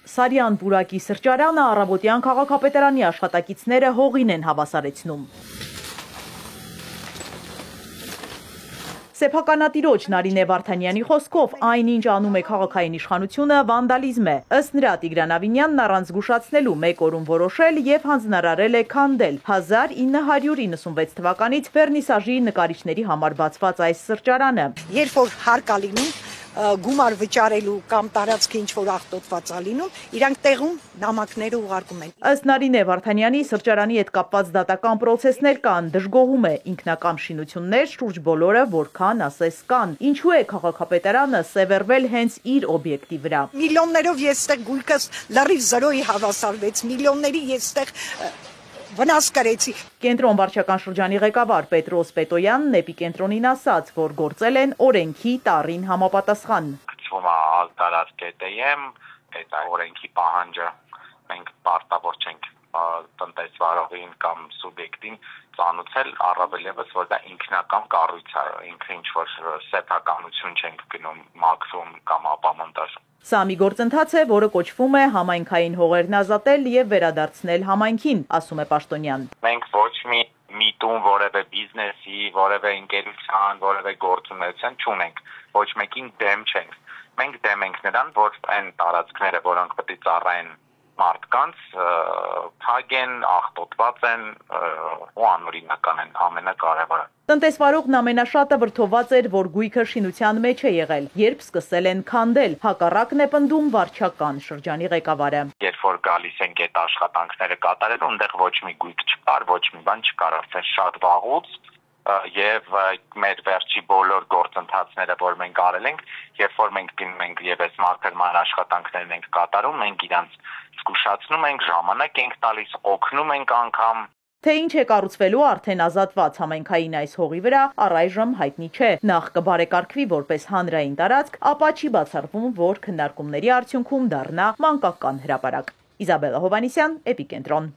Սարյան բուրակի սրճարանը առավոտյան քաղաքապետարանի աշխատակիցները հողին են հավասարեցնում։ Սեփականատիրոջ Նարինե Վարդանյանի խոսքով այն, ինչ անում է քաղաքային իշխանությունը, վանդալիզմ է։ Ըստ նրա Տիգրան Ավինյանն առանց զգուշացնելու մեկ օրում որոշել եւ հանձնարարել է քանդել 1996 թվականից վերնիսաժի նկարիչների համար բացված այս սրճարանը։ Երբ որ հարկ ա լինում գումար վճարելու կամ տարածքը ինչ որ աղտոտված ա լինում, իրանք տեղում նամակները ուղարկում են։ Ըստ Նարինե Վարդանյանի սրճարանի հետ կապված դատական պրոցեսներ կան, դժգոհում է ինքնական շինություններ, շուրջ բոլորը որքան ասես կան։ Ինչու է քաղաքապետարանը սևեռվել հենց իր օբյեկտի վրա։ Միլիոններով եստեղ գույքս լրիվ զրոյի հավասարվեց, միլիոնների եստեղ վնաս կրեցի։ Կենտրոն վարչական շրջանի ղեկավար Պետրոս Պետոյանն Էպիկենտրոնին ասաց, որ գործել են օրենքի տառին համապատասխան։ Գծվում է ալտարած կետեմ, այդ օրենքի պահանջը մենք պարտավոր չենք տնտեսվարողին կամ սուբյեկտին ծանուցել, առավել ևս որ դա ինքնական կառույց է, ինքը ինչ որ սեփականություն չենք գնում մաքրում կամ ապամոնտաժ։ Սա մի գործընթաց է, որը կոչվում է համայնքային հողերն ազատել եւ վերադարձնել համայնքին, ասում է Պաշտոնյան։ Մենք ոչ մի միտում որևէ բիզնեսի, որևէ ընկերության, որևէ գործունեության չունենք, ոչ մեկին դեմ չենք։ Մենք դեմ ենք նրան, որ այն տարածքները, որոնք պետք է ծառայեն մարդկանց, փագեն, աղտոտված են ու անօրինական են, ամենակարևորը։ Տնտեսվարողն ամենաշատը վրդոված էր, որ գույքը շինության մեջ է եղել, երբ սկսել են քանդել, հակառակն է պնդում վարչական շրջանի ղեկավարը։ Երբ որ գալիս ենք այդ աշխատանքները կատարել, այնտեղ ոչ մի գույք չկար, ոչ մի բան չկար, արդեն շատ վաղուց եւ մեր վերջի բոլոր գործընթացները, որ մենք արել ենք, երբ որ մենք գնում ենք եւ այս մաքրման աշխատանքներն ենք կատարում, մենք իրանց զգուշացնում ենք, ժամանակ ենք տալիս, օգնում ենք անգամ։ Թե ինչ է կառուցվելու արդեն ազատված համայնքային այս հողի վրա, առայժմ հայտնի չէ։ Նախ կբարեկարգվի որպես հանրային տարածք, ապա չի բացառվում, որ քննարկումների արդյունքում դառնա մանկական հրապարակ։ Իզաբելլա Հովհաննիսյան, Էպիկենտրոն։